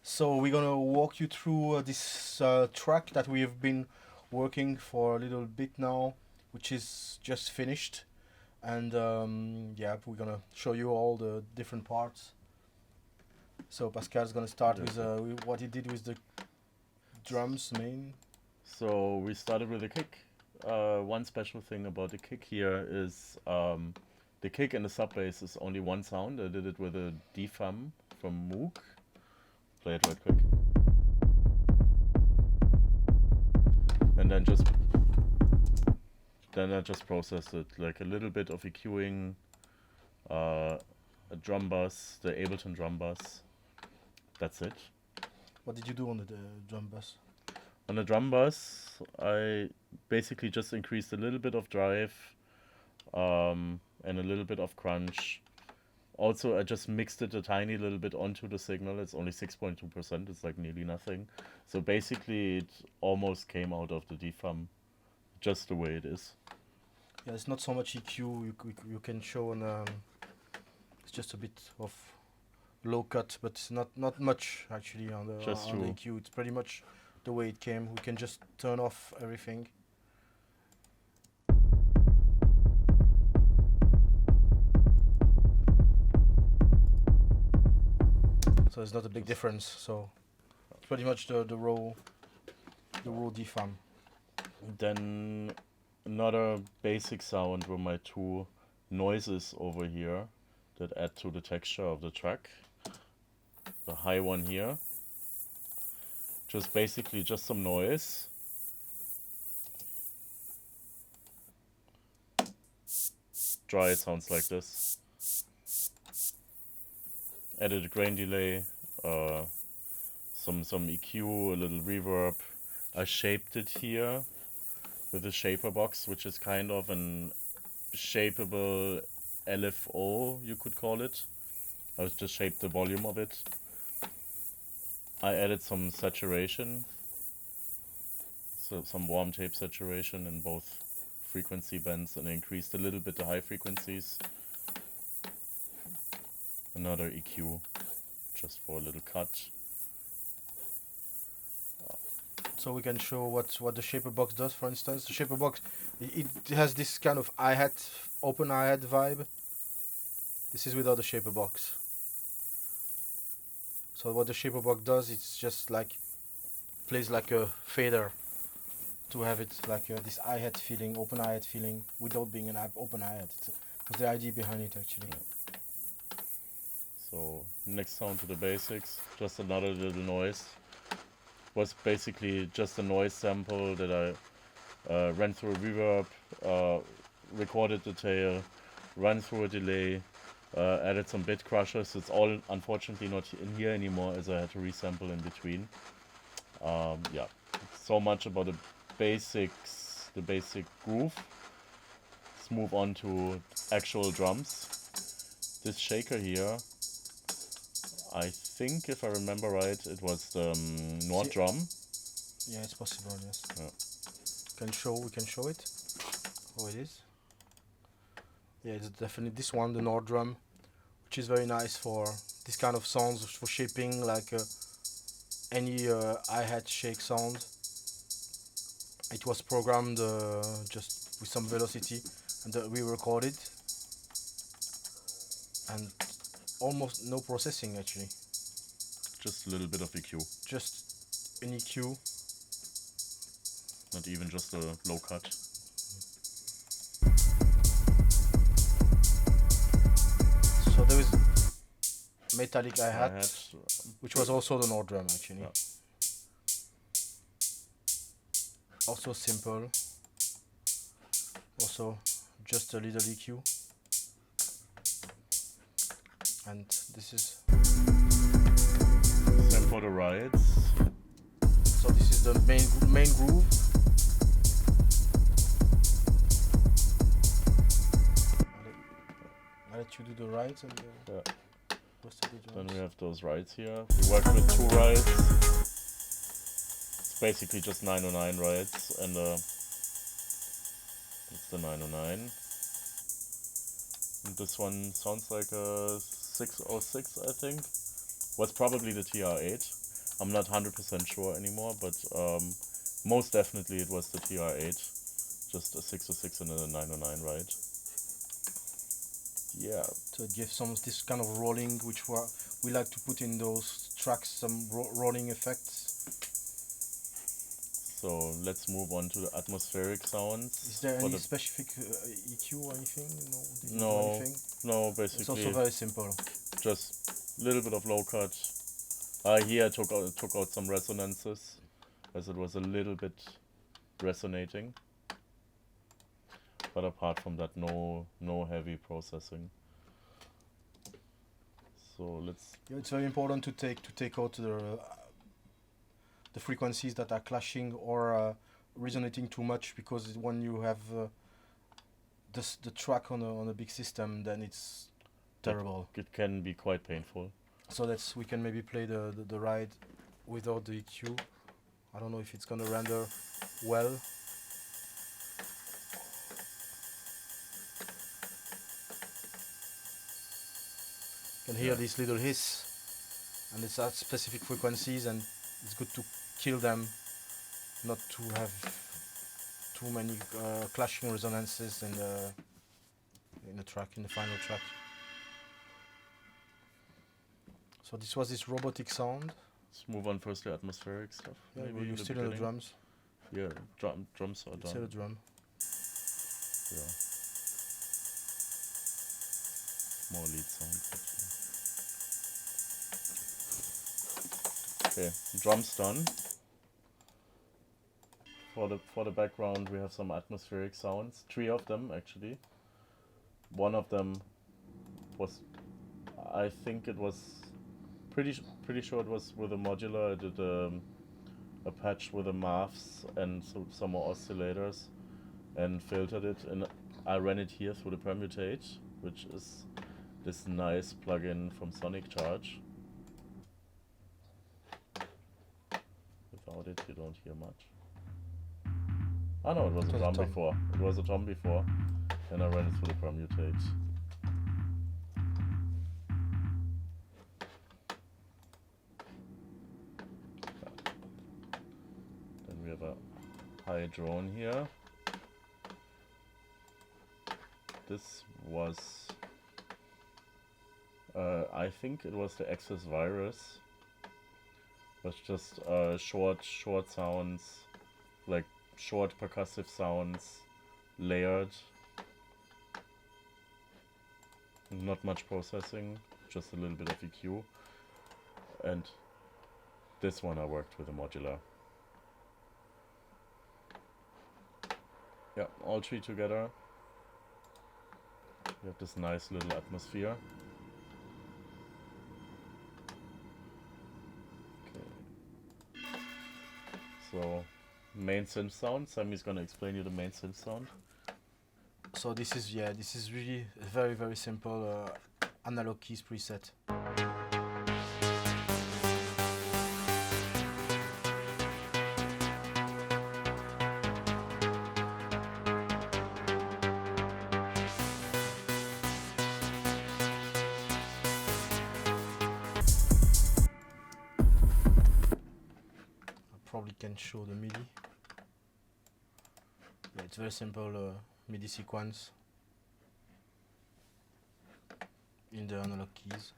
So we're gonna walk you through this track that we have been working for a little bit now, which is just finished, and yeah, we're gonna show you all the different parts. So Pascal's gonna start with what he did with the drums main. So we started with the kick. One special thing about the kick here is the kick and the sub bass is only one sound. I did it with a DFAM from Moog. Play it right quick. And then I just processed it, like a little bit of EQing, a drum bass, the Ableton drum bass. That's it. What did you do on the drum bass? On the drum bass, I basically just increased a little bit of drive and a little bit of crunch. Also, I just mixed it a tiny little bit onto the signal. It's only 6.2%. It's like nearly nothing. So basically, it almost came out of the DFAM, just the way it is. Yeah, it's not so much EQ you can show on. It's just a bit of low cut, but it's not much actually on the EQ. It's pretty much the way it came. We can just turn off everything. So it's not a big difference. So it's pretty much the raw DFAM. Then another basic sound were my two noises over here that add to the texture of the track. The high one here, basically just some noise. Dry sounds like this. Added a grain delay, some EQ, a little reverb. I shaped it here with a shaper box, which is kind of an shapeable LFO, you could call it. I just shaped the volume of it. I added some saturation, so some warm tape saturation in both frequency bands, and increased a little bit the high frequencies. Another EQ, just for a little cut. So we can show what the shaper box does. For instance, the shaper box, it has this kind of open hi-hat vibe. This is without the shaper box. So what the shaper box does, it's just like plays like a fader to have it like this hi-hat feeling, open hi-hat feeling, without being an open hi-hat. That's the idea behind it actually. So next sound to the basics, just another little noise. Was basically just a noise sample that I ran through a reverb, recorded the tail, ran through a delay, added some bit crushers. It's all unfortunately not in here anymore, as I had to resample in between. Yeah, so much about the basics, the basic groove. Let's move on to actual drums. This shaker here, I think if I remember right, it was the Nord drum. Yeah, it's possible, yes. Yeah. We can show it, how it is. Yeah, it's definitely this one, the Nord drum, which is very nice for this kind of sounds, for shaping like any hi-hat shake sound. It was programmed just with some velocity, and we recorded, and almost no processing actually. Just a little bit of EQ. Just an EQ. Not even just a low cut. So there is metallic hi-hat, which was also the Nord drum actually. Yeah. Also simple. Also just a little EQ. And this is same for the rides. So this is the main groove. I'll let you do the rides and yeah. Then we have those rides here. We work with two rides. It's basically just 909 rides, and it's the 909. And this one sounds like a 606, I think. Was probably the TR8. I'm not 100% sure anymore, but most definitely it was the TR8, just a 606 and a 909, right? Yeah. So it gives some this kind of rolling, which we like to put in those tracks, some rolling effects. So let's move on to the atmospheric sounds. Is there any specific EQ or anything? Did you do No, anything? no, basically. It's also very simple. Just a little bit of low cut. Here I took out some resonances, as it was a little bit resonating. But apart from that, no heavy processing. So let's. Yeah, it's very important to take out the frequencies that are clashing or resonating too much, because when you have the track on a big system, then it's terrible. It can be quite painful. So we can maybe play the ride without the EQ. I don't know if it's gonna render well. You can hear this little hiss, and it's at specific frequencies, and it's good to kill them, not to have too many clashing resonances in the track, in the final track. So this was this robotic sound. Let's move on first to atmospheric stuff. Yeah, maybe were you still in the drums? Yeah, drums are done. Still a drum. Yeah. More lead sound. Okay, drums done. For the background, we have some atmospheric sounds. 3 of them actually. One of them was, I think it was pretty sure it was with a modular. I did a patch with the MAFs and some more oscillators, and filtered it, and I ran it here through the Permutate, which is this nice plugin from Sonic Charge. Without it, you don't hear much. Oh no, it was a drum before. It was a tom before, and I ran it through the Permutate. Then we have a high drone here. This was, I think it was the Access Virus. It was just short sounds, like short percussive sounds, layered. Not much processing, just a little bit of EQ. And this one I worked with a modular. Yeah, all 3 together. We have this nice little atmosphere. Okay. So, main synth sound. Sammy's gonna explain you the main synth sound. So this is really a very, very simple analog keys preset. Probably can show the MIDI. Yeah, it's very simple MIDI sequence in the analog keys.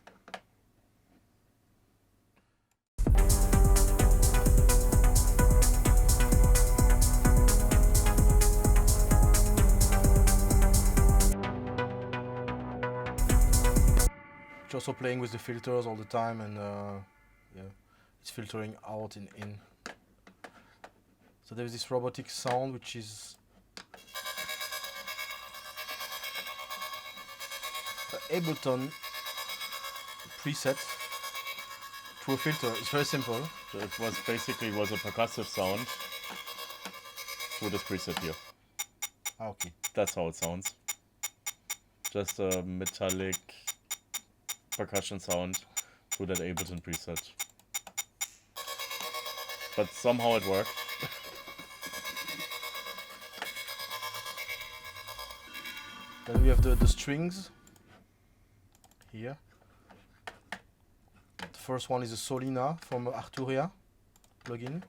It's also playing with the filters all the time, and yeah, it's filtering out and in. So there's this robotic sound, which is Ableton preset through a filter. It's very simple. So it was basically a percussive sound through this preset here. Okay. That's how it sounds. Just a metallic percussion sound through that Ableton preset. But somehow it worked. Then we have the strings here. The first one is a Solina from Arturia. plugin.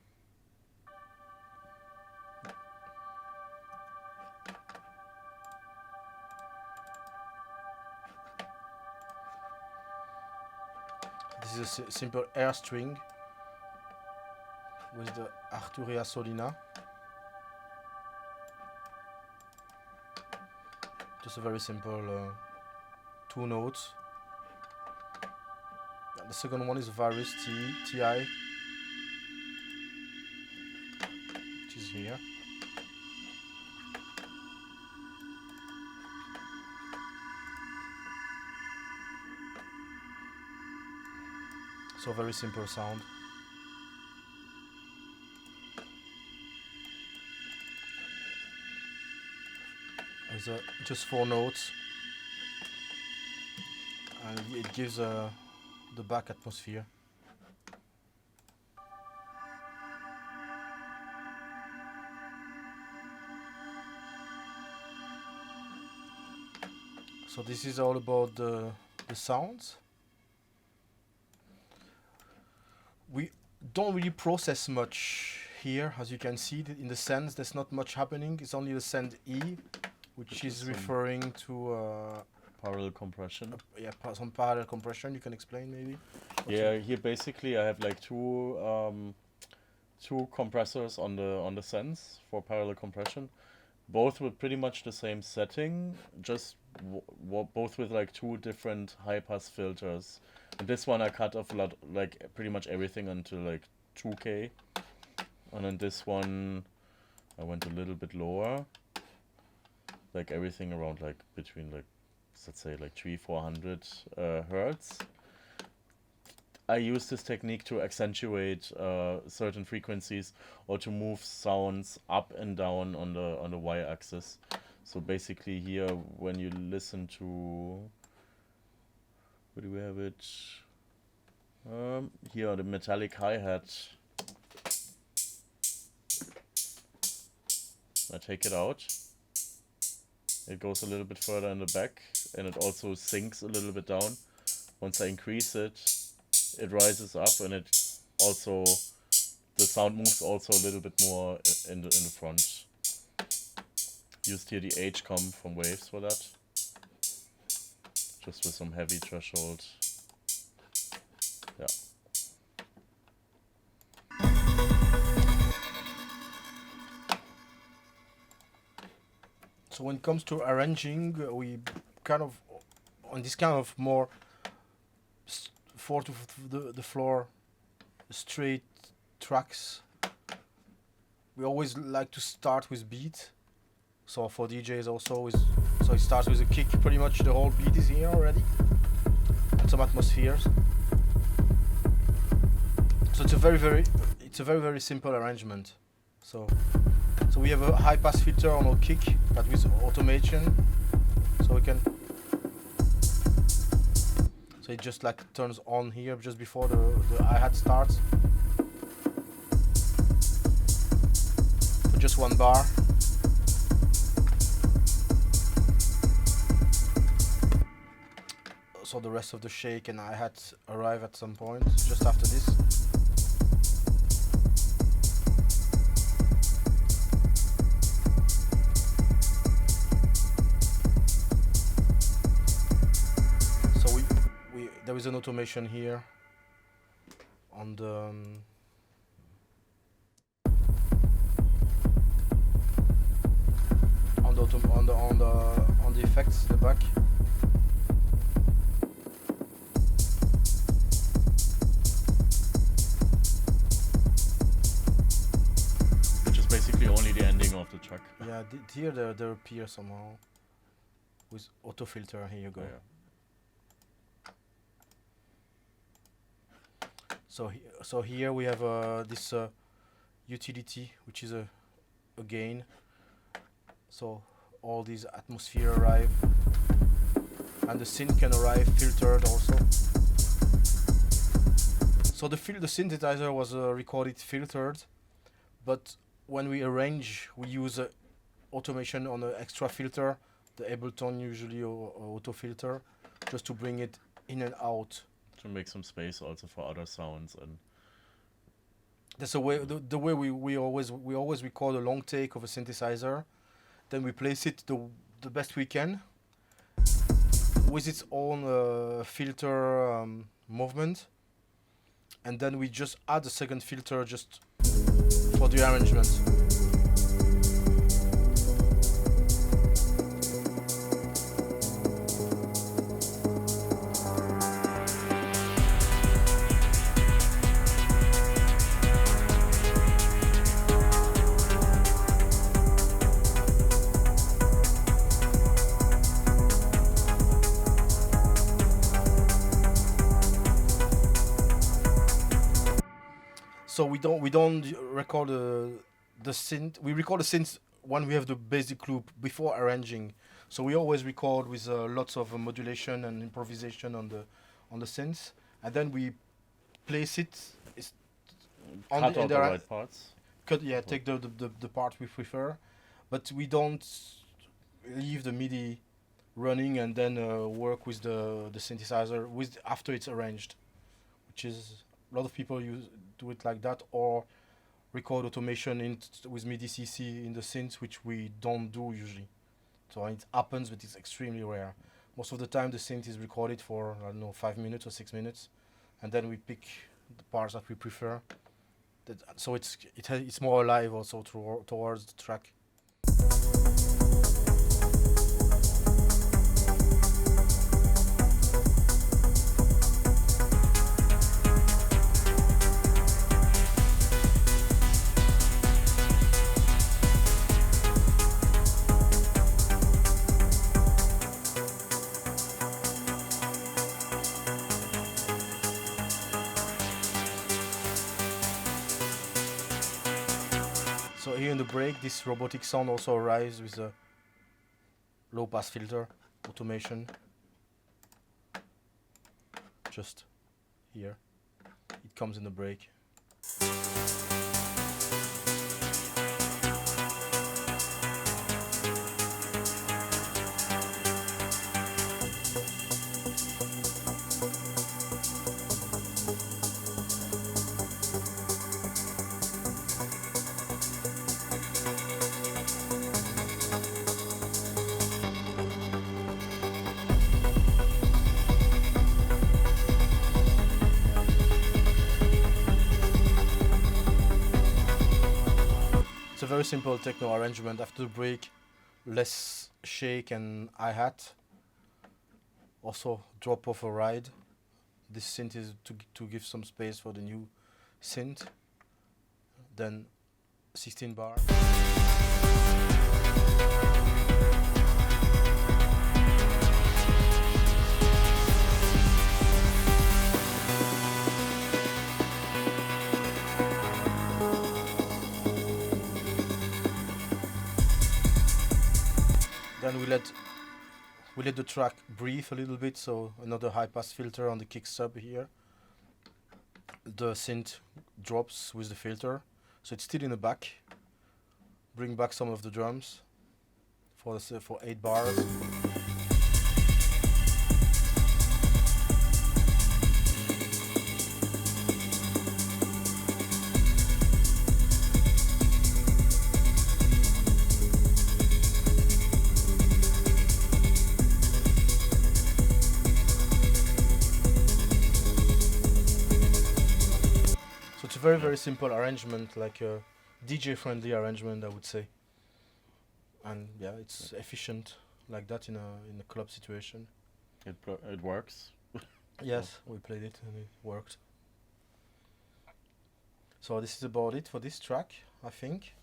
This is a simple air string with the Arturia Solina. Just a very simple 2 notes. And the second one is Varus TI, which is here. So very simple sound. It's just 4 notes, and it gives the back atmosphere. So this is all about the sounds. We don't really process much here, as you can see. In the sends, there's not much happening. It's only the send E, which is referring to parallel compression. Some parallel compression. You can explain maybe? Yeah, here basically I have like two compressors on the sends for parallel compression, both with pretty much the same setting, just both with like 2 different high pass filters. And this one I cut off like pretty much everything until like 2K, and then this one I went a little bit lower, like everything around like between like, let's say like 300-400 hertz. I use this technique to accentuate certain frequencies or to move sounds up and down on the y-axis. So basically here, when you listen to, where do we have it? Here, the metallic hi-hat. I take it out. It goes a little bit further in the back, and it also sinks a little bit down. Once I increase it, it rises up, and it also, the sound moves also a little bit more in the front. Used here the H-com from Waves for that, just with some heavy threshold. Yeah. So when it comes to arranging, we kind of, on this kind of more 4 to the floor straight tracks, we always like to start with beat. So for DJs also, so it starts with a kick, pretty much the whole beat is here already, and some atmospheres. So it's a very simple arrangement. So we have a high pass filter on our kick, but with automation, so we can. So it just like turns on here just before the hi-hat starts. For just 1 bar. So the rest of the shake and hi-hat arrive at some point just after this. So there is an automation here on the on the effects, the back. Basically only the ending of the track. Yeah, here they appear somehow with auto filter. Here you go. Oh, yeah. So here we have this utility, which is a gain. So all these atmosphere arrive, and the synth can arrive filtered also. So the synthesizer was recorded filtered, but when we arrange, we use automation on an extra filter, the Ableton usually or auto filter, just to bring it in and out. To make some space also for other sounds. And That's the way we always record a long take of a synthesizer, then we place it the best we can with its own filter movement, and then we just add a second filter just for the arrangement. So we don't record the synth. We record the synth when we have the basic loop before arranging. So we always record with lots of modulation and improvisation on the synth, and then we place it on Cut the, out the right parts. take the part we prefer, but we don't leave the MIDI running and then work with the synthesizer after it's arranged, which is a lot of people do it like that, or record automation with MIDI CC in the synth, which we don't do usually. So it happens, but it's extremely rare. Most of the time the synth is recorded for, I don't know, 5 minutes or 6 minutes, and then we pick the parts that we prefer. So it's more alive also towards the track. So here in the break, this robotic sound also arrives with a low pass filter automation. Just here, it comes in the break. It's a very simple techno arrangement. After the break, less shake and hi-hat. Also drop off a ride. This synth is to give some space for the new synth. Then 16 bar. Then we let the track breathe a little bit, so another high pass filter on the kick sub here. The synth drops with the filter, so it's still in the back. Bring back some of the drums for 8 bars. Very simple arrangement, like a DJ friendly arrangement, I would say. And yeah, it's efficient like that in a club situation. It works. Yes, we played it and it worked. So this is about it for this track, I think.